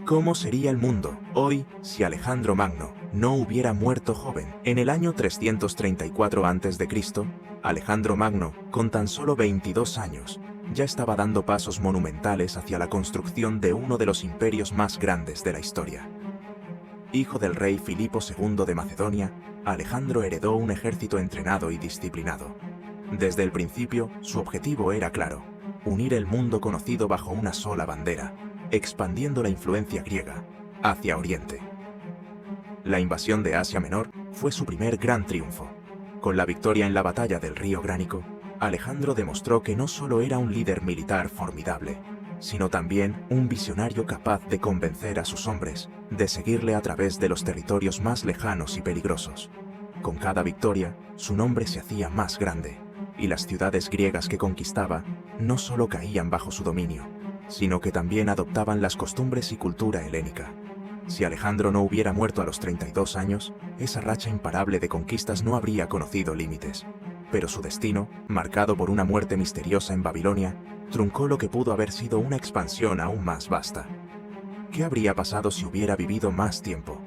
¿Cómo sería el mundo hoy si Alejandro Magno no hubiera muerto joven? En el año 334 a.C., Alejandro Magno, con tan solo 22 años, ya estaba dando pasos monumentales hacia la construcción de uno de los imperios más grandes de la historia. Hijo del rey Filipo II de Macedonia, Alejandro heredó un ejército entrenado y disciplinado. Desde el principio, su objetivo era claro: unir el mundo conocido bajo una sola bandera, expandiendo la influencia griega hacia Oriente. La invasión de Asia Menor fue su primer gran triunfo. Con la victoria en la batalla del río Gránico, Alejandro demostró que no solo era un líder militar formidable, sino también un visionario capaz de convencer a sus hombres de seguirle a través de los territorios más lejanos y peligrosos. Con cada victoria, su nombre se hacía más grande, y las ciudades griegas que conquistaba no solo caían bajo su dominio, sino que también adoptaban las costumbres y cultura helénica. Si Alejandro no hubiera muerto a los 32 años, esa racha imparable de conquistas no habría conocido límites. Pero su destino, marcado por una muerte misteriosa en Babilonia, truncó lo que pudo haber sido una expansión aún más vasta. ¿Qué habría pasado si hubiera vivido más tiempo?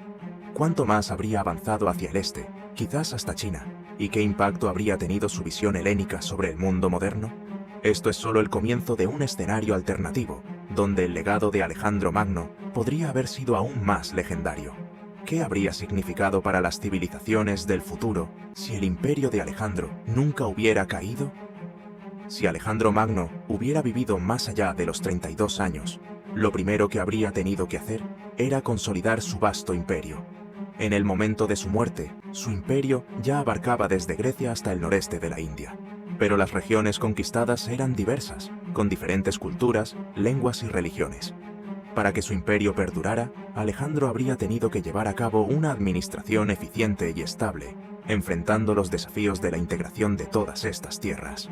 ¿Cuánto más habría avanzado hacia el este, quizás hasta China? ¿Y qué impacto habría tenido su visión helénica sobre el mundo moderno? Esto es solo el comienzo de un escenario alternativo, donde el legado de Alejandro Magno podría haber sido aún más legendario. ¿Qué habría significado para las civilizaciones del futuro si el imperio de Alejandro nunca hubiera caído? Si Alejandro Magno hubiera vivido más allá de los 32 años, lo primero que habría tenido que hacer era consolidar su vasto imperio. En el momento de su muerte, su imperio ya abarcaba desde Grecia hasta el noreste de la India. Pero las regiones conquistadas eran diversas, con diferentes culturas, lenguas y religiones. Para que su imperio perdurara, Alejandro habría tenido que llevar a cabo una administración eficiente y estable, enfrentando los desafíos de la integración de todas estas tierras.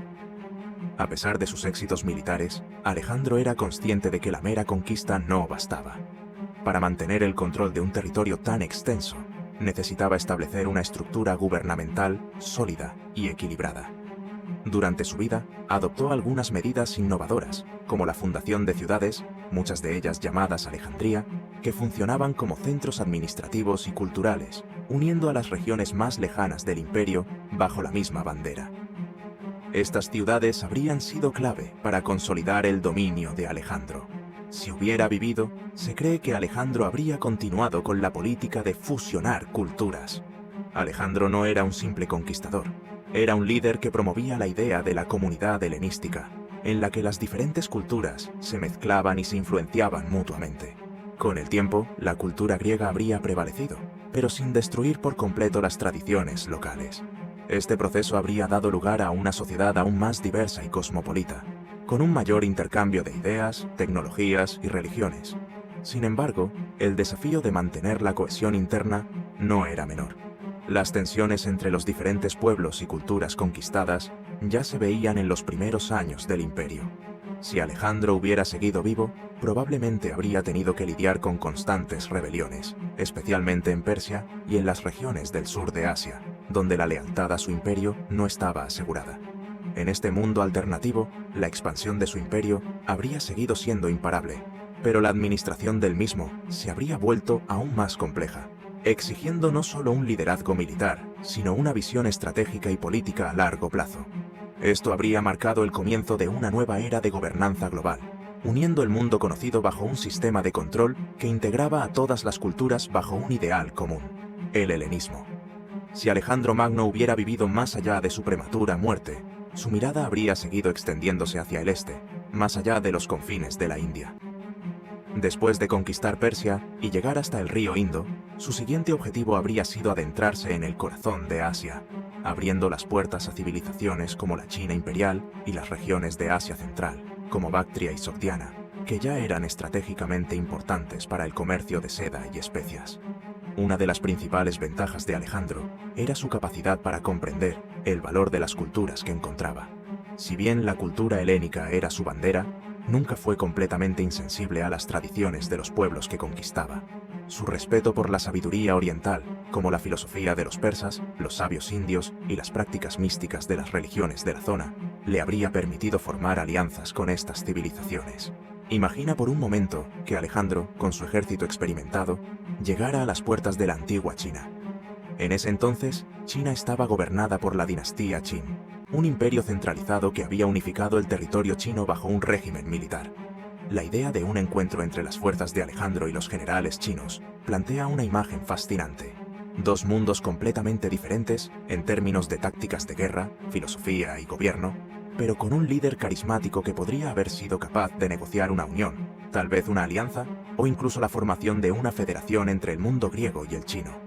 A pesar de sus éxitos militares, Alejandro era consciente de que la mera conquista no bastaba. Para mantener el control de un territorio tan extenso, necesitaba establecer una estructura gubernamental sólida y equilibrada. Durante su vida, adoptó algunas medidas innovadoras, como la fundación de ciudades, muchas de ellas llamadas Alejandría, que funcionaban como centros administrativos y culturales, uniendo a las regiones más lejanas del imperio bajo la misma bandera. Estas ciudades habrían sido clave para consolidar el dominio de Alejandro. Si hubiera vivido, se cree que Alejandro habría continuado con la política de fusionar culturas. Alejandro no era un simple conquistador. Era un líder que promovía la idea de la comunidad helenística, en la que las diferentes culturas se mezclaban y se influenciaban mutuamente. Con el tiempo, la cultura griega habría prevalecido, pero sin destruir por completo las tradiciones locales. Este proceso habría dado lugar a una sociedad aún más diversa y cosmopolita, con un mayor intercambio de ideas, tecnologías y religiones. Sin embargo, el desafío de mantener la cohesión interna no era menor. Las tensiones entre los diferentes pueblos y culturas conquistadas ya se veían en los primeros años del imperio. Si Alejandro hubiera seguido vivo, probablemente habría tenido que lidiar con constantes rebeliones, especialmente en Persia y en las regiones del sur de Asia, donde la lealtad a su imperio no estaba asegurada. En este mundo alternativo, la expansión de su imperio habría seguido siendo imparable, pero la administración del mismo se habría vuelto aún más compleja, exigiendo no solo un liderazgo militar, sino una visión estratégica y política a largo plazo. Esto habría marcado el comienzo de una nueva era de gobernanza global, uniendo el mundo conocido bajo un sistema de control que integraba a todas las culturas bajo un ideal común: el helenismo. Si Alejandro Magno hubiera vivido más allá de su prematura muerte, su mirada habría seguido extendiéndose hacia el este, más allá de los confines de la India. Después de conquistar Persia y llegar hasta el río Indo, su siguiente objetivo habría sido adentrarse en el corazón de Asia, abriendo las puertas a civilizaciones como la China imperial y las regiones de Asia Central, como Bactria y Sogdiana, que ya eran estratégicamente importantes para el comercio de seda y especias. Una de las principales ventajas de Alejandro era su capacidad para comprender el valor de las culturas que encontraba. Si bien la cultura helénica era su bandera, nunca fue completamente insensible a las tradiciones de los pueblos que conquistaba. Su respeto por la sabiduría oriental, como la filosofía de los persas, los sabios indios y las prácticas místicas de las religiones de la zona, le habría permitido formar alianzas con estas civilizaciones. Imagina por un momento que Alejandro, con su ejército experimentado, llegara a las puertas de la antigua China. En ese entonces, China estaba gobernada por la dinastía Qin, un imperio centralizado que había unificado el territorio chino bajo un régimen militar. La idea de un encuentro entre las fuerzas de Alejandro y los generales chinos plantea una imagen fascinante. Dos mundos completamente diferentes en términos de tácticas de guerra, filosofía y gobierno, pero con un líder carismático que podría haber sido capaz de negociar una unión, tal vez una alianza, o incluso la formación de una federación entre el mundo griego y el chino.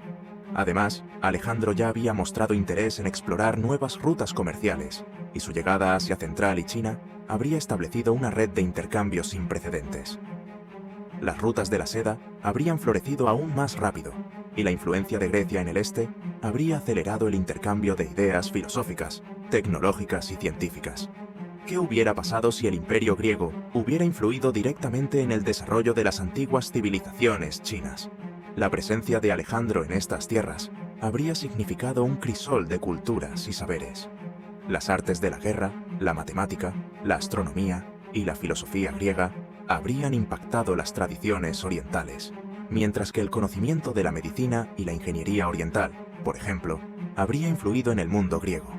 Además, Alejandro ya había mostrado interés en explorar nuevas rutas comerciales, y su llegada a Asia Central y China habría establecido una red de intercambio sin precedentes. Las rutas de la seda habrían florecido aún más rápido, y la influencia de Grecia en el este habría acelerado el intercambio de ideas filosóficas, tecnológicas y científicas. ¿Qué hubiera pasado si el imperio griego hubiera influido directamente en el desarrollo de las antiguas civilizaciones chinas? La presencia de Alejandro en estas tierras habría significado un crisol de culturas y saberes. Las artes de la guerra, la matemática, la astronomía y la filosofía griega habrían impactado las tradiciones orientales, mientras que el conocimiento de la medicina y la ingeniería oriental, por ejemplo, habría influido en el mundo griego.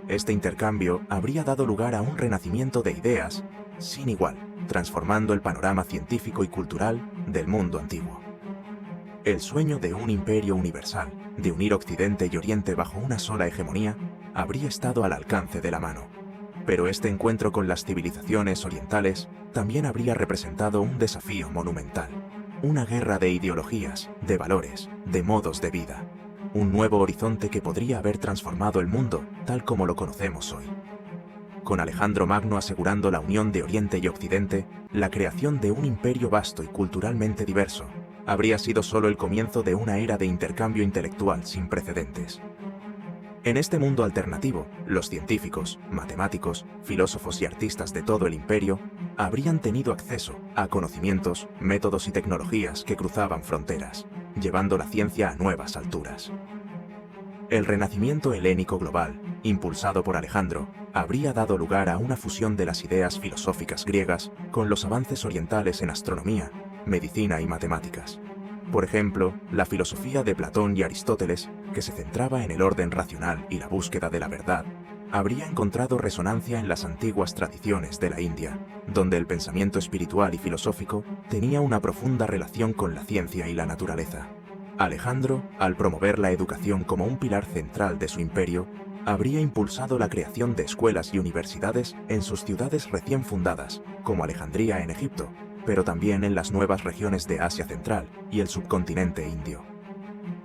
Este intercambio habría dado lugar a un renacimiento de ideas sin igual, transformando el panorama científico y cultural del mundo antiguo. El sueño de un imperio universal, de unir Occidente y Oriente bajo una sola hegemonía, habría estado al alcance de la mano. Pero este encuentro con las civilizaciones orientales también habría representado un desafío monumental. Una guerra de ideologías, de valores, de modos de vida. Un nuevo horizonte que podría haber transformado el mundo tal como lo conocemos hoy. Con Alejandro Magno asegurando la unión de Oriente y Occidente, la creación de un imperio vasto y culturalmente diverso habría sido solo el comienzo de una era de intercambio intelectual sin precedentes. En este mundo alternativo, los científicos, matemáticos, filósofos y artistas de todo el imperio habrían tenido acceso a conocimientos, métodos y tecnologías que cruzaban fronteras, llevando la ciencia a nuevas alturas. El renacimiento helénico global, impulsado por Alejandro, habría dado lugar a una fusión de las ideas filosóficas griegas con los avances orientales en astronomía, medicina y matemáticas. Por ejemplo, la filosofía de Platón y Aristóteles, que se centraba en el orden racional y la búsqueda de la verdad, habría encontrado resonancia en las antiguas tradiciones de la India, donde el pensamiento espiritual y filosófico tenía una profunda relación con la ciencia y la naturaleza. Alejandro, al promover la educación como un pilar central de su imperio, habría impulsado la creación de escuelas y universidades en sus ciudades recién fundadas, como Alejandría en Egipto, pero también en las nuevas regiones de Asia Central y el subcontinente indio.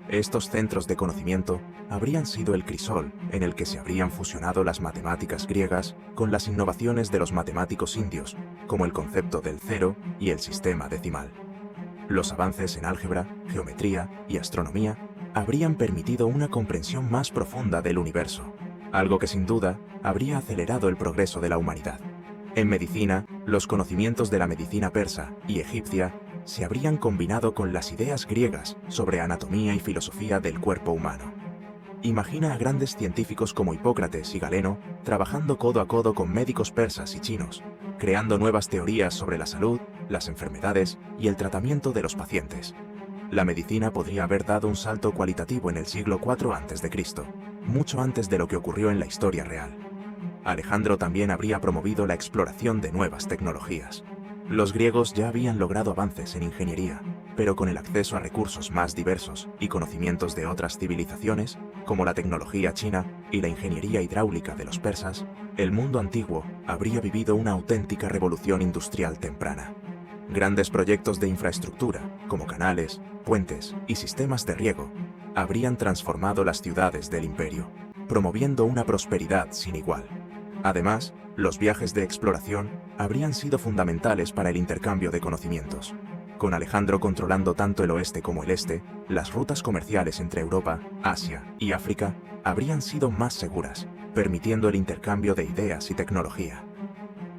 Estos centros de conocimiento habrían sido el crisol en el que se habrían fusionado las matemáticas griegas con las innovaciones de los matemáticos indios, como el concepto del cero y el sistema decimal. Los avances en álgebra, geometría y astronomía habrían permitido una comprensión más profunda del universo, algo que sin duda habría acelerado el progreso de la humanidad. En medicina, los conocimientos de la medicina persa y egipcia se habrían combinado con las ideas griegas sobre anatomía y filosofía del cuerpo humano. Imagina a grandes científicos como Hipócrates y Galeno trabajando codo a codo con médicos persas y chinos, creando nuevas teorías sobre la salud, las enfermedades y el tratamiento de los pacientes. La medicina podría haber dado un salto cualitativo en el siglo IV a.C., mucho antes de lo que ocurrió en la historia real. Alejandro también habría promovido la exploración de nuevas tecnologías. Los griegos ya habían logrado avances en ingeniería, pero con el acceso a recursos más diversos y conocimientos de otras civilizaciones, como la tecnología china y la ingeniería hidráulica de los persas, el mundo antiguo habría vivido una auténtica revolución industrial temprana. Grandes proyectos de infraestructura, como canales, puentes y sistemas de riego, habrían transformado las ciudades del imperio, promoviendo una prosperidad sin igual. Además, los viajes de exploración habrían sido fundamentales para el intercambio de conocimientos. Con Alejandro controlando tanto el oeste como el este, las rutas comerciales entre Europa, Asia y África habrían sido más seguras, permitiendo el intercambio de ideas y tecnología.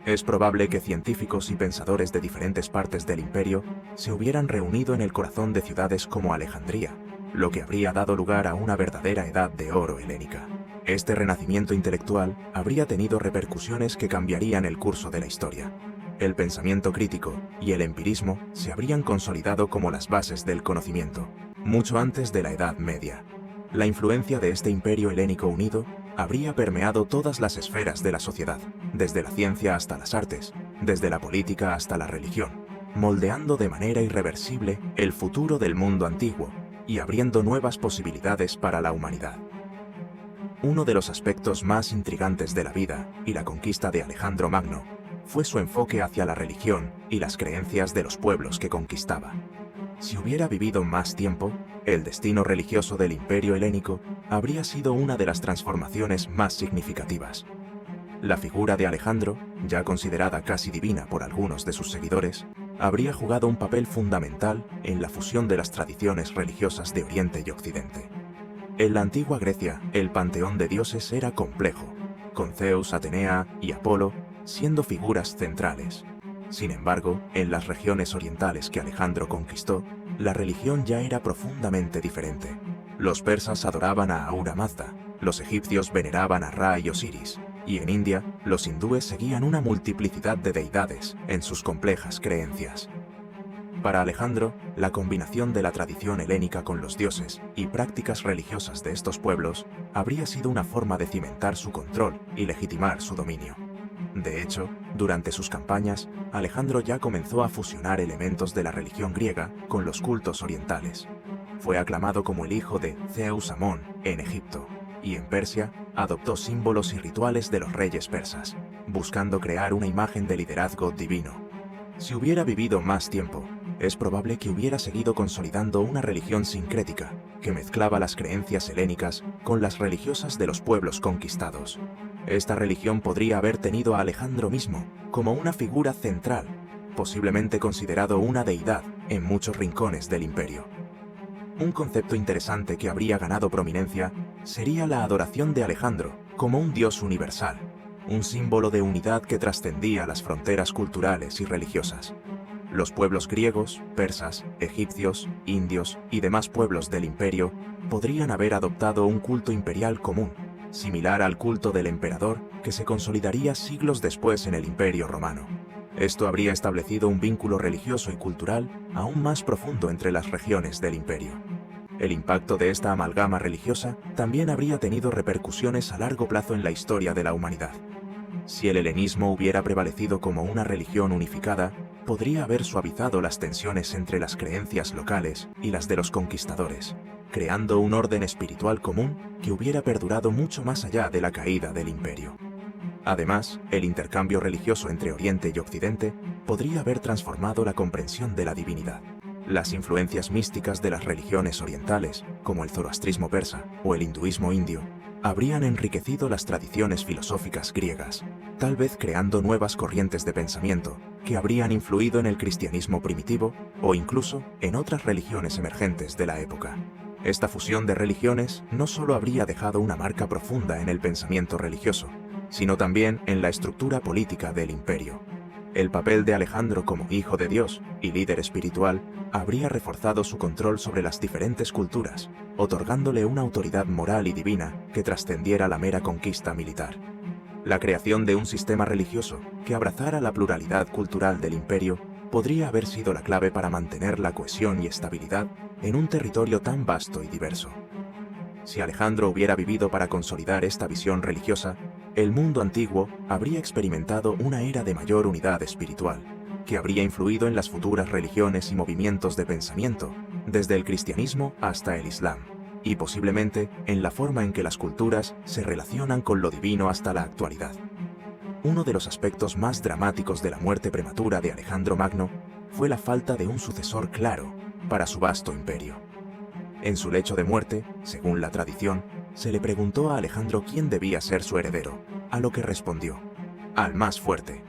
Es probable que científicos y pensadores de diferentes partes del imperio se hubieran reunido en el corazón de ciudades como Alejandría, lo que habría dado lugar a una verdadera edad de oro helénica. Este renacimiento intelectual habría tenido repercusiones que cambiarían el curso de la historia. el pensamiento crítico y el empirismo se habrían consolidado como las bases del conocimiento, mucho antes de la Edad Media. La influencia de este imperio helénico unido habría permeado todas las esferas de la sociedad, desde la ciencia hasta las artes, desde la política hasta la religión, moldeando de manera irreversible el futuro del mundo antiguo y abriendo nuevas posibilidades para la humanidad. Uno de los aspectos más intrigantes de la vida y la conquista de Alejandro Magno fue su enfoque hacia la religión y las creencias de los pueblos que conquistaba. Si hubiera vivido más tiempo, el destino religioso del imperio helénico habría sido una de las transformaciones más significativas. La figura de Alejandro, ya considerada casi divina por algunos de sus seguidores, habría jugado un papel fundamental en la fusión de las tradiciones religiosas de Oriente y Occidente. En la antigua Grecia, el panteón de dioses era complejo, con Zeus, Atenea y Apolo siendo figuras centrales. Sin embargo, en las regiones orientales que Alejandro conquistó, la religión ya era profundamente diferente. Los persas adoraban a Ahura Mazda, los egipcios veneraban a Ra y Osiris, y en India, los hindúes seguían una multiplicidad de deidades en sus complejas creencias. Para Alejandro, la combinación de la tradición helénica con los dioses y prácticas religiosas de estos pueblos habría sido una forma de cimentar su control y legitimar su dominio. De hecho, durante sus campañas, Alejandro ya comenzó a fusionar elementos de la religión griega con los cultos orientales. Fue aclamado como el hijo de Zeus Amón en Egipto, y en Persia adoptó símbolos y rituales de los reyes persas, buscando crear una imagen de liderazgo divino. Si hubiera vivido más tiempo, es probable que hubiera seguido consolidando una religión sincrética que mezclaba las creencias helénicas con las religiosas de los pueblos conquistados. Esta religión podría haber tenido a Alejandro mismo como una figura central, posiblemente considerado una deidad en muchos rincones del imperio. Un concepto interesante que habría ganado prominencia sería la adoración de Alejandro como un dios universal, un símbolo de unidad que trascendía las fronteras culturales y religiosas. Los pueblos griegos, persas, egipcios, indios y demás pueblos del imperio podrían haber adoptado un culto imperial común, similar al culto del emperador que se consolidaría siglos después en el Imperio Romano. Esto habría establecido un vínculo religioso y cultural aún más profundo entre las regiones del imperio. El impacto de esta amalgama religiosa también habría tenido repercusiones a largo plazo en la historia de la humanidad. Si el helenismo hubiera prevalecido como una religión unificada, podría haber suavizado las tensiones entre las creencias locales y las de los conquistadores, creando un orden espiritual común que hubiera perdurado mucho más allá de la caída del imperio. Además, el intercambio religioso entre Oriente y Occidente podría haber transformado la comprensión de la divinidad. Las influencias místicas de las religiones orientales, como el zoroastrismo persa o el hinduismo indio, habrían enriquecido las tradiciones filosóficas griegas, tal vez creando nuevas corrientes de pensamiento que habrían influido en el cristianismo primitivo o incluso en otras religiones emergentes de la época. Esta fusión de religiones no solo habría dejado una marca profunda en el pensamiento religioso, sino también en la estructura política del imperio. El papel de Alejandro como hijo de Dios y líder espiritual habría reforzado su control sobre las diferentes culturas, otorgándole una autoridad moral y divina que trascendiera la mera conquista militar. La creación de un sistema religioso que abrazara la pluralidad cultural del imperio podría haber sido la clave para mantener la cohesión y estabilidad en un territorio tan vasto y diverso. Si Alejandro hubiera vivido para consolidar esta visión religiosa, el mundo antiguo habría experimentado una era de mayor unidad espiritual, que habría influido en las futuras religiones y movimientos de pensamiento, desde el cristianismo hasta el islam, y posiblemente en la forma en que las culturas se relacionan con lo divino hasta la actualidad. Uno de los aspectos más dramáticos de la muerte prematura de Alejandro Magno fue la falta de un sucesor claro para su vasto imperio. En su lecho de muerte, según la tradición, se le preguntó a Alejandro quién debía ser su heredero, a lo que respondió: al más fuerte.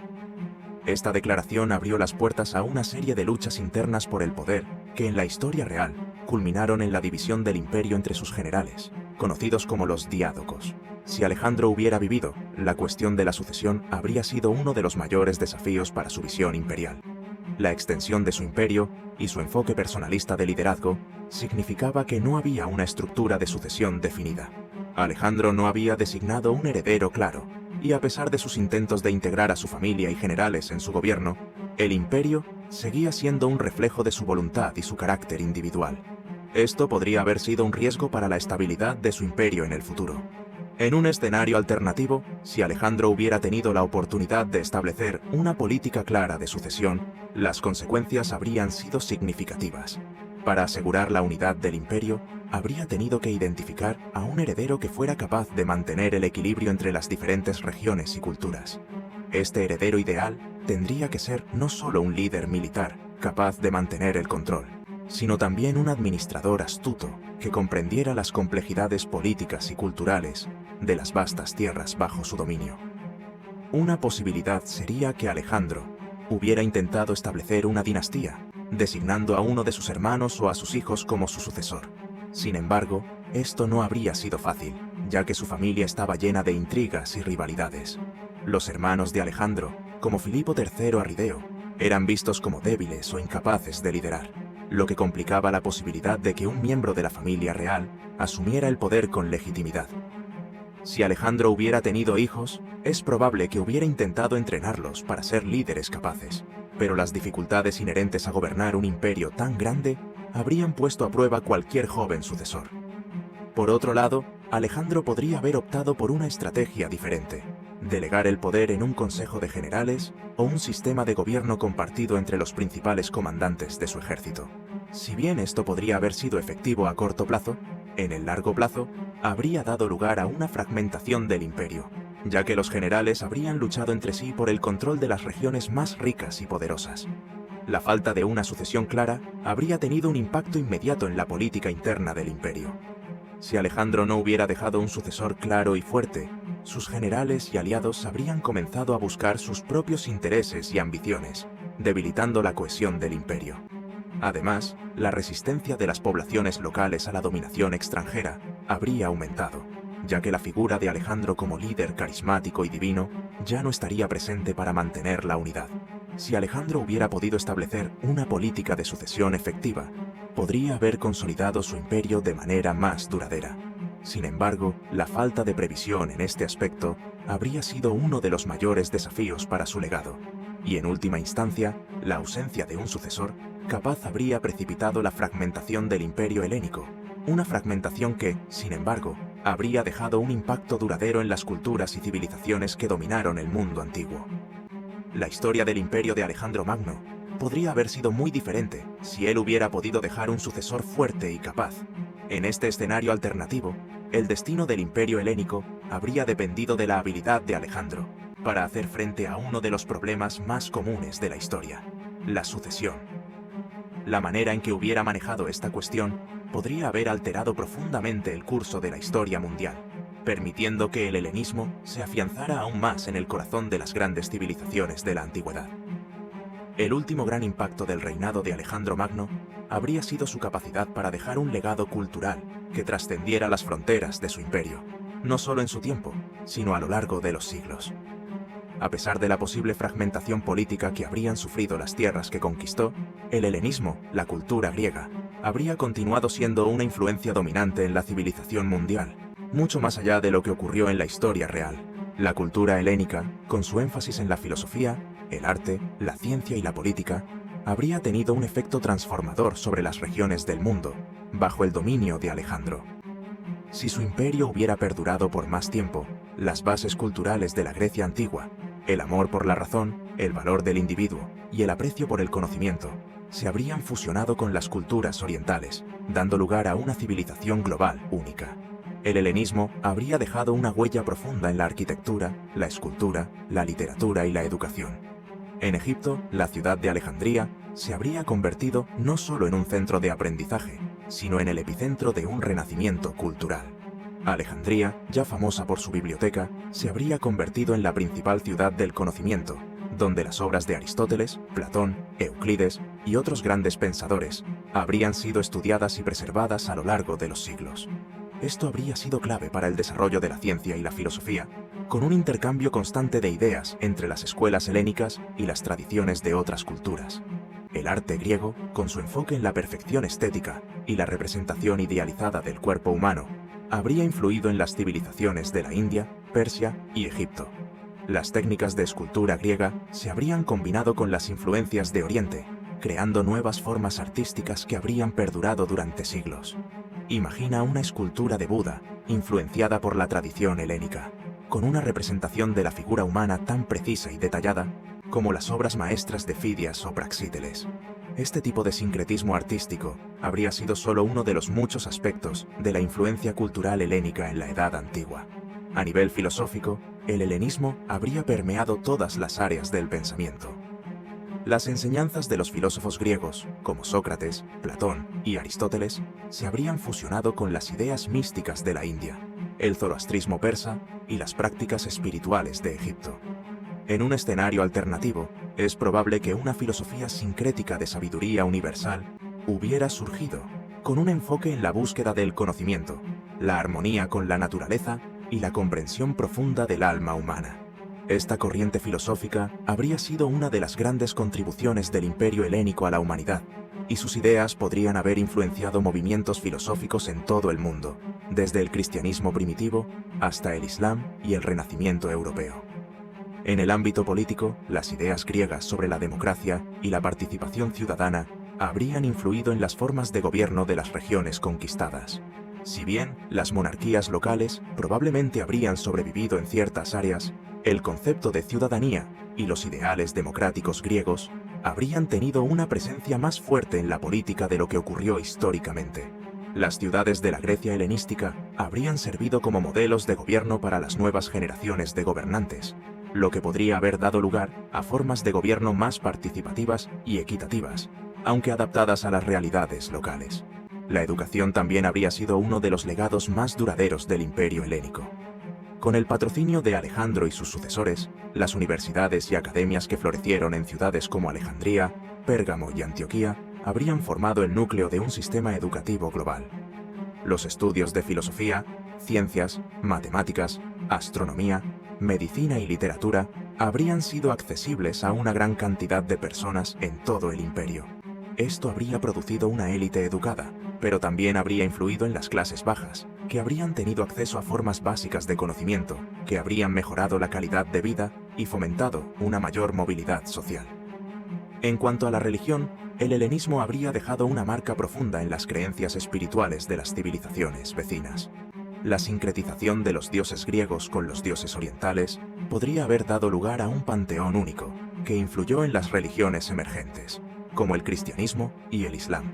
Esta declaración abrió las puertas a una serie de luchas internas por el poder que en la historia real culminaron en la división del imperio entre sus generales, conocidos como los diádocos. Si Alejandro hubiera vivido, la cuestión de la sucesión habría sido uno de los mayores desafíos para su visión imperial. La extensión de su imperio y su enfoque personalista de liderazgo significaba que no había una estructura de sucesión definida. Alejandro no había designado un heredero claro, y a pesar de sus intentos de integrar a su familia y generales en su gobierno, el imperio seguía siendo un reflejo de su voluntad y su carácter individual. Esto podría haber sido un riesgo para la estabilidad de su imperio en el futuro. En un escenario alternativo, si Alejandro hubiera tenido la oportunidad de establecer una política clara de sucesión, las consecuencias habrían sido significativas. Para asegurar la unidad del imperio, habría tenido que identificar a un heredero que fuera capaz de mantener el equilibrio entre las diferentes regiones y culturas. Este heredero ideal tendría que ser no solo un líder militar, capaz de mantener el control, sino también un administrador astuto que comprendiera las complejidades políticas y culturales de las vastas tierras bajo su dominio. Una posibilidad sería que Alejandro hubiera intentado establecer una dinastía, designando a uno de sus hermanos o a sus hijos como su sucesor. Sin embargo, esto no habría sido fácil, ya que su familia estaba llena de intrigas y rivalidades. Los hermanos de Alejandro, como Filipo III Arrideo, eran vistos como débiles o incapaces de liderar, lo que complicaba la posibilidad de que un miembro de la familia real asumiera el poder con legitimidad. Si Alejandro hubiera tenido hijos, es probable que hubiera intentado entrenarlos para ser líderes capaces, pero las dificultades inherentes a gobernar un imperio tan grande habrían puesto a prueba cualquier joven sucesor. Por otro lado, Alejandro podría haber optado por una estrategia diferente: delegar el poder en un consejo de generales o un sistema de gobierno compartido entre los principales comandantes de su ejército. Si bien esto podría haber sido efectivo a corto plazo, en el largo plazo habría dado lugar a una fragmentación del imperio, ya que los generales habrían luchado entre sí por el control de las regiones más ricas y poderosas. La falta de una sucesión clara habría tenido un impacto inmediato en la política interna del imperio. Si Alejandro no hubiera dejado un sucesor claro y fuerte, sus generales y aliados habrían comenzado a buscar sus propios intereses y ambiciones, debilitando la cohesión del imperio. Además, la resistencia de las poblaciones locales a la dominación extranjera habría aumentado, ya que la figura de Alejandro como líder carismático y divino ya no estaría presente para mantener la unidad. Si Alejandro hubiera podido establecer una política de sucesión efectiva, podría haber consolidado su imperio de manera más duradera. Sin embargo, la falta de previsión en este aspecto habría sido uno de los mayores desafíos para su legado, y en última instancia, la ausencia de un sucesor capaz habría precipitado la fragmentación del imperio helénico, una fragmentación que, sin embargo, habría dejado un impacto duradero en las culturas y civilizaciones que dominaron el mundo antiguo. La historia del imperio de Alejandro Magno podría haber sido muy diferente si él hubiera podido dejar un sucesor fuerte y capaz. En este escenario alternativo, el destino del imperio helénico habría dependido de la habilidad de Alejandro para hacer frente a uno de los problemas más comunes de la historia: la sucesión. La manera en que hubiera manejado esta cuestión podría haber alterado profundamente el curso de la historia mundial, permitiendo que el helenismo se afianzara aún más en el corazón de las grandes civilizaciones de la antigüedad. El último gran impacto del reinado de Alejandro Magno habría sido su capacidad para dejar un legado cultural que trascendiera las fronteras de su imperio, no solo en su tiempo, sino a lo largo de los siglos. A pesar de la posible fragmentación política que habrían sufrido las tierras que conquistó, el helenismo, la cultura griega, habría continuado siendo una influencia dominante en la civilización mundial, mucho más allá de lo que ocurrió en la historia real. La cultura helénica, con su énfasis en la filosofía, el arte, la ciencia y la política, habría tenido un efecto transformador sobre las regiones del mundo, bajo el dominio de Alejandro. Si su imperio hubiera perdurado por más tiempo, las bases culturales de la Grecia antigua, el amor por la razón, el valor del individuo y el aprecio por el conocimiento, se habrían fusionado con las culturas orientales, dando lugar a una civilización global única. El helenismo habría dejado una huella profunda en la arquitectura, la escultura, la literatura y la educación. En Egipto, la ciudad de Alejandría se habría convertido no solo en un centro de aprendizaje, sino en el epicentro de un renacimiento cultural. Alejandría, ya famosa por su biblioteca, se habría convertido en la principal ciudad del conocimiento, donde las obras de Aristóteles, Platón, Euclides y otros grandes pensadores habrían sido estudiadas y preservadas a lo largo de los siglos. Esto habría sido clave para el desarrollo de la ciencia y la filosofía, con un intercambio constante de ideas entre las escuelas helénicas y las tradiciones de otras culturas. El arte griego, con su enfoque en la perfección estética y la representación idealizada del cuerpo humano, habría influido en las civilizaciones de la India, Persia y Egipto, Las técnicas de escultura griega se habrían combinado con las influencias de Oriente, creando nuevas formas artísticas que habrían perdurado durante siglos. Imagina una escultura de Buda, influenciada por la tradición helénica, con una representación de la figura humana tan precisa y detallada como las obras maestras de Fidias o Praxíteles. Este tipo de sincretismo artístico habría sido solo uno de los muchos aspectos de la influencia cultural helénica en la Edad Antigua. A nivel filosófico, el helenismo habría permeado todas las áreas del pensamiento. Las enseñanzas de los filósofos griegos, como Sócrates, Platón y Aristóteles, se habrían fusionado con las ideas místicas de la India, el zoroastrismo persa y las prácticas espirituales de Egipto. En un escenario alternativo, es probable que una filosofía sincrética de sabiduría universal hubiera surgido, con un enfoque en la búsqueda del conocimiento, la armonía con la naturaleza y la comprensión profunda del alma humana. Esta corriente filosófica habría sido una de las grandes contribuciones del Imperio helénico a la humanidad, y sus ideas podrían haber influenciado movimientos filosóficos en todo el mundo, desde el cristianismo primitivo hasta el Islam y el Renacimiento europeo. En el ámbito político, las ideas griegas sobre la democracia y la participación ciudadana habrían influido en las formas de gobierno de las regiones conquistadas. Si bien las monarquías locales probablemente habrían sobrevivido en ciertas áreas, el concepto de ciudadanía y los ideales democráticos griegos habrían tenido una presencia más fuerte en la política de lo que ocurrió históricamente. Las ciudades de la Grecia helenística habrían servido como modelos de gobierno para las nuevas generaciones de gobernantes, lo que podría haber dado lugar a formas de gobierno más participativas y equitativas, aunque adaptadas a las realidades locales. La educación también habría sido uno de los legados más duraderos del Imperio helénico. Con el patrocinio de Alejandro y sus sucesores, las universidades y academias que florecieron en ciudades como Alejandría, Pérgamo y Antioquía habrían formado el núcleo de un sistema educativo global. Los estudios de filosofía, ciencias, matemáticas, astronomía, medicina y literatura habrían sido accesibles a una gran cantidad de personas en todo el imperio. Esto habría producido una élite educada, pero también habría influido en las clases bajas, que habrían tenido acceso a formas básicas de conocimiento, que habrían mejorado la calidad de vida y fomentado una mayor movilidad social. En cuanto a la religión, el helenismo habría dejado una marca profunda en las creencias espirituales de las civilizaciones vecinas. La sincretización de los dioses griegos con los dioses orientales podría haber dado lugar a un panteón único, que influyó en las religiones emergentes, como el cristianismo y el islam.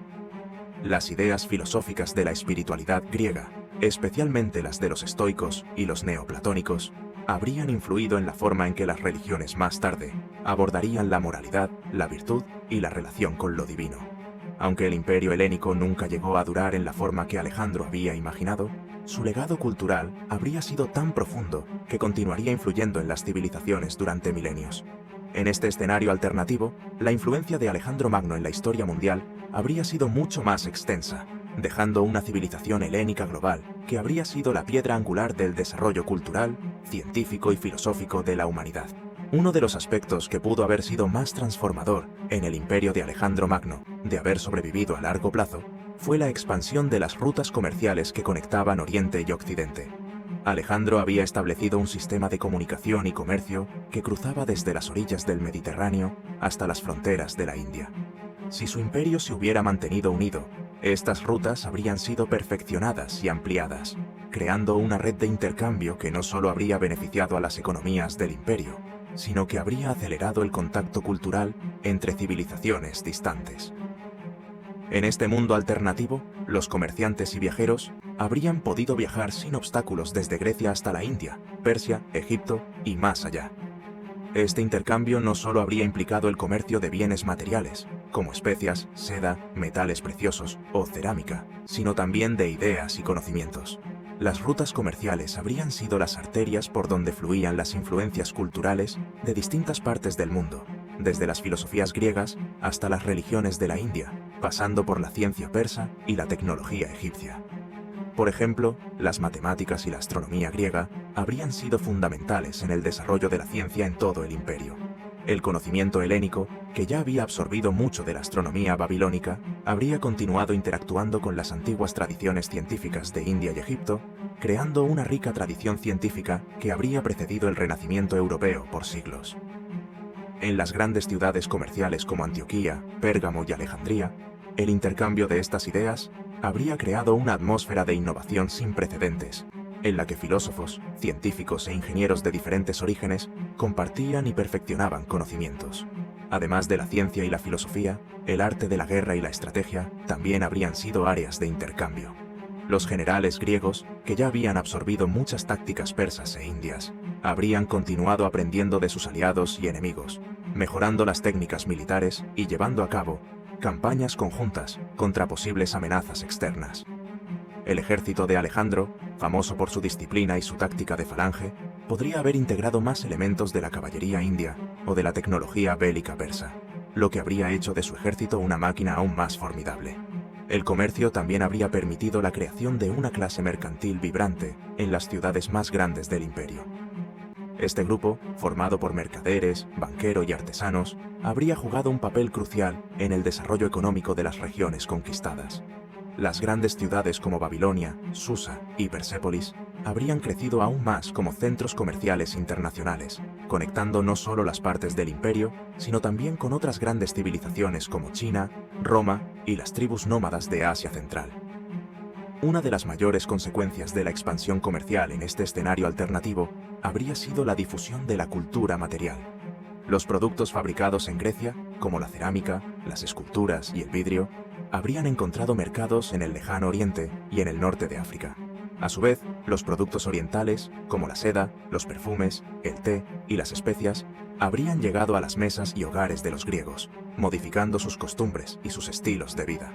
Las ideas filosóficas de la espiritualidad griega, especialmente las de los estoicos y los neoplatónicos, habrían influido en la forma en que las religiones más tarde abordarían la moralidad, la virtud y la relación con lo divino. Aunque el imperio helénico nunca llegó a durar en la forma que Alejandro había imaginado, su legado cultural habría sido tan profundo que continuaría influyendo en las civilizaciones durante milenios. En este escenario alternativo, la influencia de Alejandro Magno en la historia mundial habría sido mucho más extensa, dejando una civilización helénica global que habría sido la piedra angular del desarrollo cultural, científico y filosófico de la humanidad. Uno de los aspectos que pudo haber sido más transformador en el imperio de Alejandro Magno, de haber sobrevivido a largo plazo, fue la expansión de las rutas comerciales que conectaban Oriente y Occidente. Alejandro había establecido un sistema de comunicación y comercio que cruzaba desde las orillas del Mediterráneo hasta las fronteras de la India. Si su imperio se hubiera mantenido unido, estas rutas habrían sido perfeccionadas y ampliadas, creando una red de intercambio que no solo habría beneficiado a las economías del imperio, sino que habría acelerado el contacto cultural entre civilizaciones distantes. En este mundo alternativo, los comerciantes y viajeros habrían podido viajar sin obstáculos desde Grecia hasta la India, Persia, Egipto y más allá. Este intercambio no solo habría implicado el comercio de bienes materiales, como especias, seda, metales preciosos o cerámica, sino también de ideas y conocimientos. Las rutas comerciales habrían sido las arterias por donde fluían las influencias culturales de distintas partes del mundo, desde las filosofías griegas hasta las religiones de la India, pasando por la ciencia persa y la tecnología egipcia. Por ejemplo, las matemáticas y la astronomía griega habrían sido fundamentales en el desarrollo de la ciencia en todo el imperio. El conocimiento helénico, que ya había absorbido mucho de la astronomía babilónica, habría continuado interactuando con las antiguas tradiciones científicas de India y Egipto, creando una rica tradición científica que habría precedido el Renacimiento europeo por siglos. En las grandes ciudades comerciales como Antioquía, Pérgamo y Alejandría, el intercambio de estas ideas habría creado una atmósfera de innovación sin precedentes, en la que filósofos, científicos e ingenieros de diferentes orígenes compartían y perfeccionaban conocimientos. Además de la ciencia y la filosofía, el arte de la guerra y la estrategia también habrían sido áreas de intercambio. Los generales griegos, que ya habían absorbido muchas tácticas persas e indias, habrían continuado aprendiendo de sus aliados y enemigos, mejorando las técnicas militares y llevando a cabo campañas conjuntas contra posibles amenazas externas. El ejército de Alejandro, famoso por su disciplina y su táctica de falange, podría haber integrado más elementos de la caballería india o de la tecnología bélica persa, lo que habría hecho de su ejército una máquina aún más formidable. El comercio también habría permitido la creación de una clase mercantil vibrante en las ciudades más grandes del imperio. Este grupo, formado por mercaderes, banqueros y artesanos, habría jugado un papel crucial en el desarrollo económico de las regiones conquistadas. Las grandes ciudades como Babilonia, Susa y Persépolis habrían crecido aún más como centros comerciales internacionales, conectando no solo las partes del imperio, sino también con otras grandes civilizaciones como China, Roma y las tribus nómadas de Asia Central. Una de las mayores consecuencias de la expansión comercial en este escenario alternativo habría sido la difusión de la cultura material. Los productos fabricados en Grecia, como la cerámica, las esculturas y el vidrio, habrían encontrado mercados en el lejano oriente y en el norte de África. A su vez, los productos orientales, como la seda, los perfumes, el té y las especias, habrían llegado a las mesas y hogares de los griegos, modificando sus costumbres y sus estilos de vida.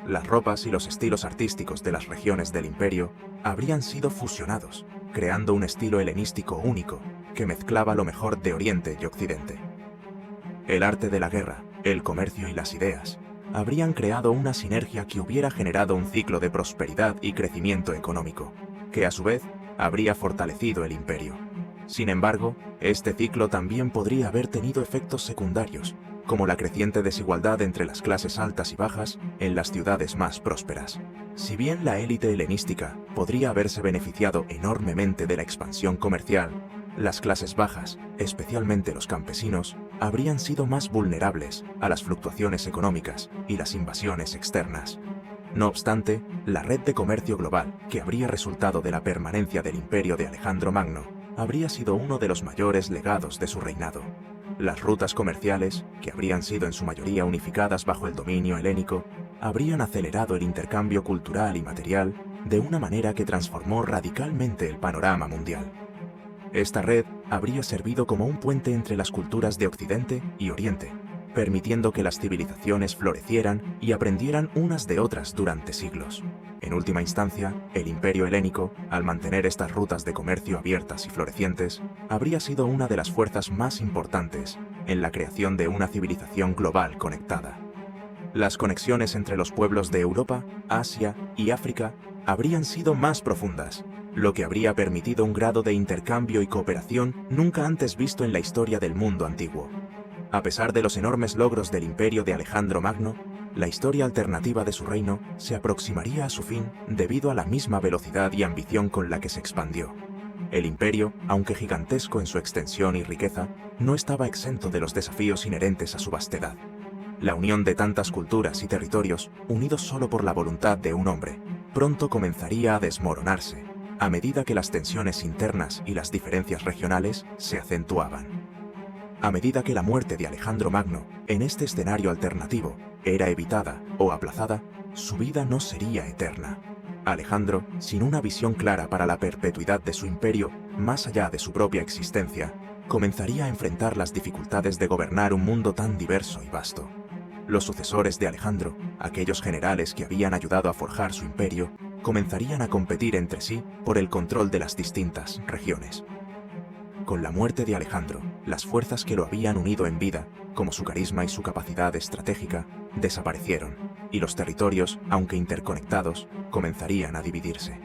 Las ropas y los estilos artísticos de las regiones del imperio habrían sido fusionados, creando un estilo helenístico único que mezclaba lo mejor de Oriente y Occidente. El arte de la guerra, el comercio y las ideas habrían creado una sinergia que hubiera generado un ciclo de prosperidad y crecimiento económico, que a su vez habría fortalecido el imperio. Sin embargo, este ciclo también podría haber tenido efectos secundarios, como la creciente desigualdad entre las clases altas y bajas en las ciudades más prósperas. Si bien la élite helenística podría haberse beneficiado enormemente de la expansión comercial, las clases bajas, especialmente los campesinos, habrían sido más vulnerables a las fluctuaciones económicas y las invasiones externas. No obstante, la red de comercio global, que habría resultado de la permanencia del imperio de Alejandro Magno, habría sido uno de los mayores legados de su reinado. Las rutas comerciales, que habrían sido en su mayoría unificadas bajo el dominio helénico, habrían acelerado el intercambio cultural y material de una manera que transformó radicalmente el panorama mundial. Esta red habría servido como un puente entre las culturas de Occidente y Oriente, permitiendo que las civilizaciones florecieran y aprendieran unas de otras durante siglos. En última instancia, el imperio helénico, al mantener estas rutas de comercio abiertas y florecientes, habría sido una de las fuerzas más importantes en la creación de una civilización global conectada. Las conexiones entre los pueblos de Europa, Asia y África habrían sido más profundas, lo que habría permitido un grado de intercambio y cooperación nunca antes visto en la historia del mundo antiguo. A pesar de los enormes logros del imperio de Alejandro Magno, la historia alternativa de su reino se aproximaría a su fin debido a la misma velocidad y ambición con la que se expandió. El imperio, aunque gigantesco en su extensión y riqueza, no estaba exento de los desafíos inherentes a su vastedad. La unión de tantas culturas y territorios, unidos solo por la voluntad de un hombre, pronto comenzaría a desmoronarse, a medida que las tensiones internas y las diferencias regionales se acentuaban. A medida que la muerte de Alejandro Magno, en este escenario alternativo, era evitada o aplazada, su vida no sería eterna. Alejandro, sin una visión clara para la perpetuidad de su imperio, más allá de su propia existencia, comenzaría a enfrentar las dificultades de gobernar un mundo tan diverso y vasto. Los sucesores de Alejandro, aquellos generales que habían ayudado a forjar su imperio, comenzarían a competir entre sí por el control de las distintas regiones. Con la muerte de Alejandro, las fuerzas que lo habían unido en vida, como su carisma y su capacidad estratégica, desaparecieron, y los territorios, aunque interconectados, comenzarían a dividirse.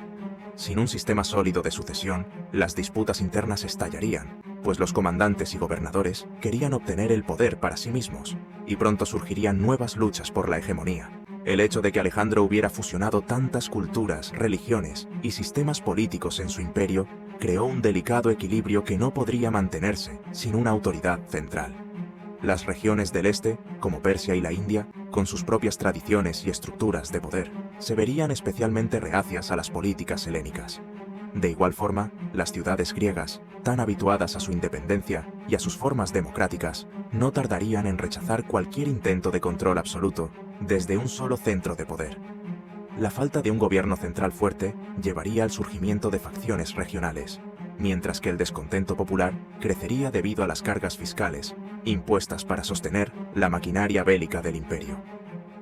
Sin un sistema sólido de sucesión, las disputas internas estallarían, pues los comandantes y gobernadores querían obtener el poder para sí mismos, y pronto surgirían nuevas luchas por la hegemonía, El hecho de que Alejandro hubiera fusionado tantas culturas, religiones y sistemas políticos en su imperio creó un delicado equilibrio que no podría mantenerse sin una autoridad central. Las regiones del este, como Persia y la India, con sus propias tradiciones y estructuras de poder, se verían especialmente reacias a las políticas helénicas. De igual forma, las ciudades griegas, tan habituadas a su independencia y a sus formas democráticas, no tardarían en rechazar cualquier intento de control absoluto desde un solo centro de poder. La falta de un gobierno central fuerte llevaría al surgimiento de facciones regionales, mientras que el descontento popular crecería debido a las cargas fiscales impuestas para sostener la maquinaria bélica del imperio.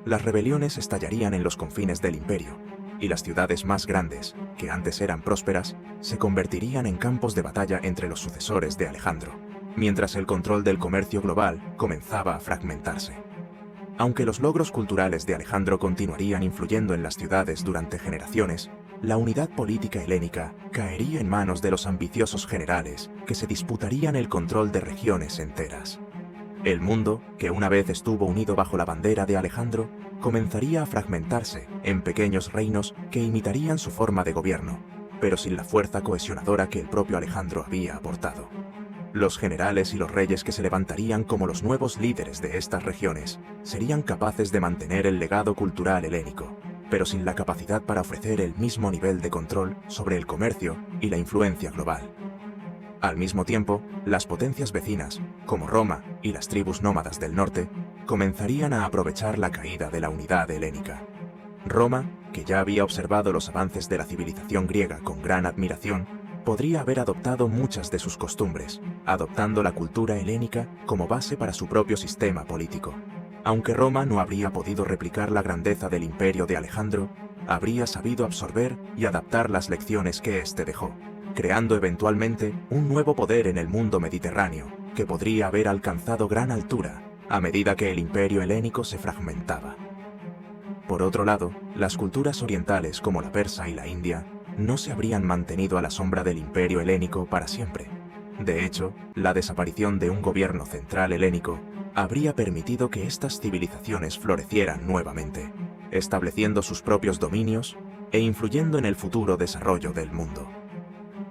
Las rebeliones estallarían en los confines del imperio, y las ciudades más grandes, que antes eran prósperas, se convertirían en campos de batalla entre los sucesores de Alejandro, mientras el control del comercio global comenzaba a fragmentarse. Aunque los logros culturales de Alejandro continuarían influyendo en las ciudades durante generaciones, la unidad política helénica caería en manos de los ambiciosos generales que se disputarían el control de regiones enteras. El mundo, que una vez estuvo unido bajo la bandera de Alejandro, comenzaría a fragmentarse en pequeños reinos que imitarían su forma de gobierno, pero sin la fuerza cohesionadora que el propio Alejandro había aportado. Los generales y los reyes que se levantarían como los nuevos líderes de estas regiones serían capaces de mantener el legado cultural helénico, pero sin la capacidad para ofrecer el mismo nivel de control sobre el comercio y la influencia global. Al mismo tiempo, las potencias vecinas, como Roma y las tribus nómadas del norte, comenzarían a aprovechar la caída de la unidad helénica. Roma, que ya había observado los avances de la civilización griega con gran admiración, podría haber adoptado muchas de sus costumbres, adoptando la cultura helénica como base para su propio sistema político. Aunque Roma no habría podido replicar la grandeza del imperio de Alejandro, habría sabido absorber y adaptar las lecciones que éste dejó, creando eventualmente un nuevo poder en el mundo mediterráneo, que podría haber alcanzado gran altura a medida que el imperio helénico se fragmentaba. Por otro lado, las culturas orientales como la persa y la india no se habrían mantenido a la sombra del imperio helénico para siempre. De hecho, la desaparición de un gobierno central helénico habría permitido que estas civilizaciones florecieran nuevamente, estableciendo sus propios dominios e influyendo en el futuro desarrollo del mundo.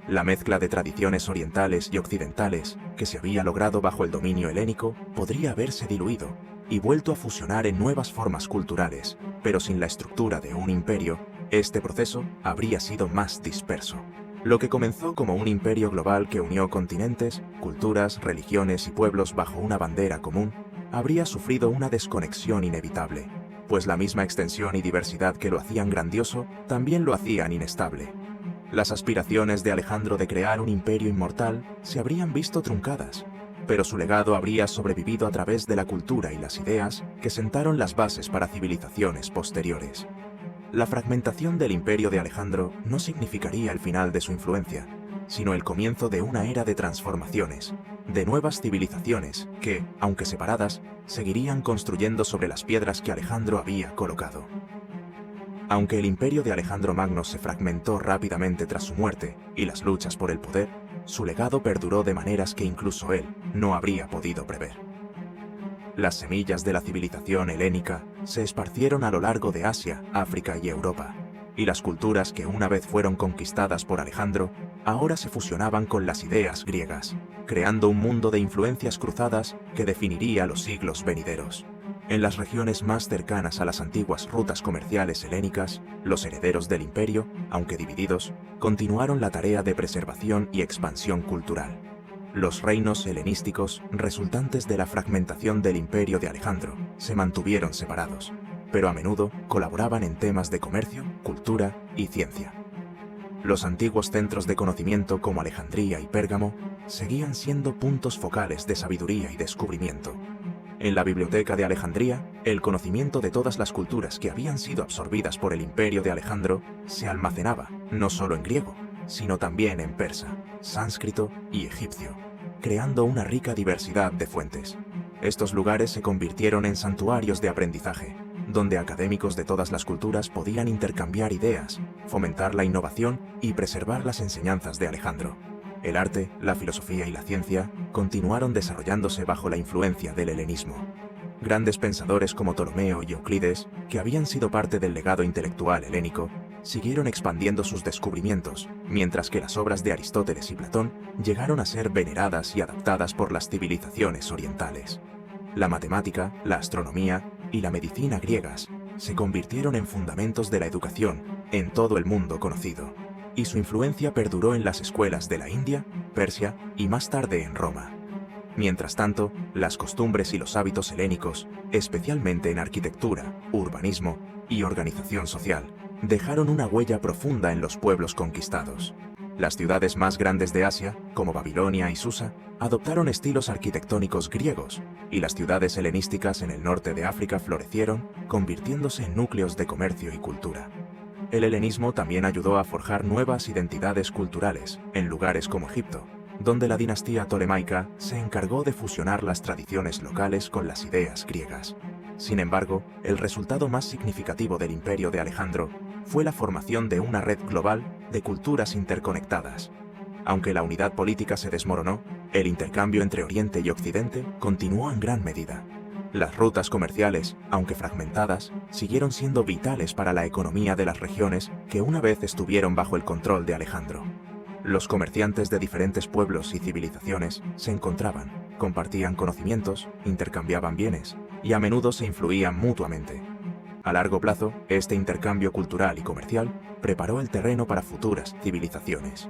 La mezcla de tradiciones orientales y occidentales que se había logrado bajo el dominio helénico podría haberse diluido y vuelto a fusionar en nuevas formas culturales, pero sin la estructura de un imperio, este proceso habría sido más disperso. Lo que comenzó como un imperio global que unió continentes, culturas, religiones y pueblos bajo una bandera común, habría sufrido una desconexión inevitable, pues la misma extensión y diversidad que lo hacían grandioso también lo hacían inestable. Las aspiraciones de Alejandro de crear un imperio inmortal se habrían visto truncadas, pero su legado habría sobrevivido a través de la cultura y las ideas que sentaron las bases para civilizaciones posteriores. La fragmentación del imperio de Alejandro no significaría el final de su influencia, sino el comienzo de una era de transformaciones, de nuevas civilizaciones que, aunque separadas, seguirían construyendo sobre las piedras que Alejandro había colocado. Aunque el imperio de Alejandro Magno se fragmentó rápidamente tras su muerte y las luchas por el poder, su legado perduró de maneras que incluso él no habría podido prever. Las semillas de la civilización helénica se esparcieron a lo largo de Asia, África y Europa, y las culturas que una vez fueron conquistadas por Alejandro, ahora se fusionaban con las ideas griegas, creando un mundo de influencias cruzadas que definiría los siglos venideros. En las regiones más cercanas a las antiguas rutas comerciales helénicas, los herederos del imperio, aunque divididos, continuaron la tarea de preservación y expansión cultural. Los reinos helenísticos, resultantes de la fragmentación del imperio de Alejandro, se mantuvieron separados, pero a menudo colaboraban en temas de comercio, cultura y ciencia. Los antiguos centros de conocimiento como Alejandría y Pérgamo seguían siendo puntos focales de sabiduría y descubrimiento. En la biblioteca de Alejandría, el conocimiento de todas las culturas que habían sido absorbidas por el imperio de Alejandro se almacenaba, no solo en griego, sino también en persa, sánscrito y egipcio, creando una rica diversidad de fuentes. Estos lugares se convirtieron en santuarios de aprendizaje, donde académicos de todas las culturas podían intercambiar ideas, fomentar la innovación y preservar las enseñanzas de Alejandro. El arte, la filosofía y la ciencia continuaron desarrollándose bajo la influencia del helenismo. Grandes pensadores como Ptolomeo y Euclides, que habían sido parte del legado intelectual helénico, siguieron expandiendo sus descubrimientos, mientras que las obras de Aristóteles y Platón llegaron a ser veneradas y adaptadas por las civilizaciones orientales. La matemática, la astronomía y la medicina griegas se convirtieron en fundamentos de la educación en todo el mundo conocido, y su influencia perduró en las escuelas de la India, Persia y más tarde en Roma. Mientras tanto, las costumbres y los hábitos helénicos, especialmente en arquitectura, urbanismo y organización social, dejaron una huella profunda en los pueblos conquistados. Las ciudades más grandes de Asia, como Babilonia y Susa, adoptaron estilos arquitectónicos griegos, y las ciudades helenísticas en el norte de África florecieron, convirtiéndose en núcleos de comercio y cultura. El helenismo también ayudó a forjar nuevas identidades culturales en lugares como Egipto, donde la dinastía tolemaica se encargó de fusionar las tradiciones locales con las ideas griegas. Sin embargo, el resultado más significativo del imperio de Alejandro fue la formación de una red global de culturas interconectadas. Aunque la unidad política se desmoronó, el intercambio entre Oriente y Occidente continuó en gran medida. Las rutas comerciales, aunque fragmentadas, siguieron siendo vitales para la economía de las regiones que una vez estuvieron bajo el control de Alejandro. Los comerciantes de diferentes pueblos y civilizaciones se encontraban, compartían conocimientos, intercambiaban bienes y a menudo se influían mutuamente. A largo plazo, este intercambio cultural y comercial preparó el terreno para futuras civilizaciones.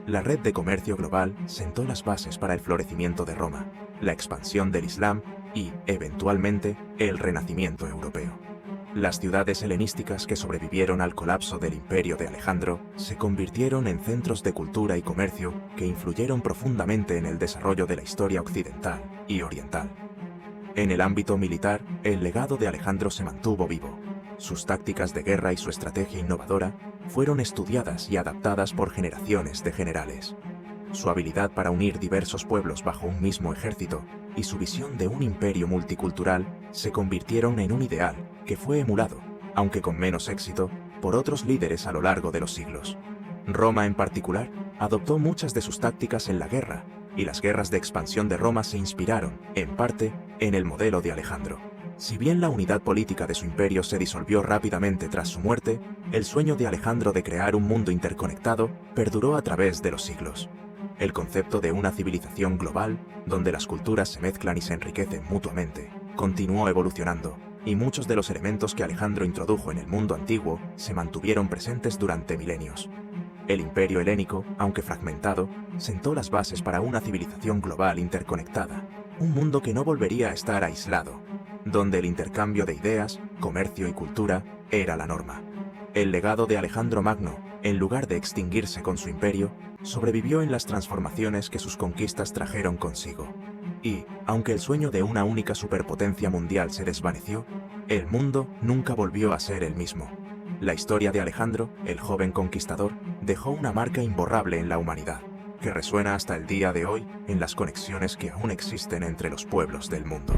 La red de comercio global sentó las bases para el florecimiento de Roma, la expansión del Islam y, eventualmente, el renacimiento europeo. Las ciudades helenísticas que sobrevivieron al colapso del imperio de Alejandro se convirtieron en centros de cultura y comercio que influyeron profundamente en el desarrollo de la historia occidental y oriental. En el ámbito militar, el legado de Alejandro se mantuvo vivo. Sus tácticas de guerra y su estrategia innovadora fueron estudiadas y adaptadas por generaciones de generales. Su habilidad para unir diversos pueblos bajo un mismo ejército y su visión de un imperio multicultural se convirtieron en un ideal que fue emulado, aunque con menos éxito, por otros líderes a lo largo de los siglos. Roma en particular adoptó muchas de sus tácticas en la guerra, y las guerras de expansión de Roma se inspiraron, en parte, en el modelo de Alejandro. Si bien la unidad política de su imperio se disolvió rápidamente tras su muerte, el sueño de Alejandro de crear un mundo interconectado perduró a través de los siglos. El concepto de una civilización global, donde las culturas se mezclan y se enriquecen mutuamente, continuó evolucionando, y muchos de los elementos que Alejandro introdujo en el mundo antiguo se mantuvieron presentes durante milenios. El imperio helénico, aunque fragmentado, sentó las bases para una civilización global interconectada, un mundo que no volvería a estar aislado, donde el intercambio de ideas, comercio y cultura era la norma. El legado de Alejandro Magno, en lugar de extinguirse con su imperio, sobrevivió en las transformaciones que sus conquistas trajeron consigo. Y, aunque el sueño de una única superpotencia mundial se desvaneció, el mundo nunca volvió a ser el mismo. La historia de Alejandro, el joven conquistador, dejó una marca imborrable en la humanidad, que resuena hasta el día de hoy en las conexiones que aún existen entre los pueblos del mundo.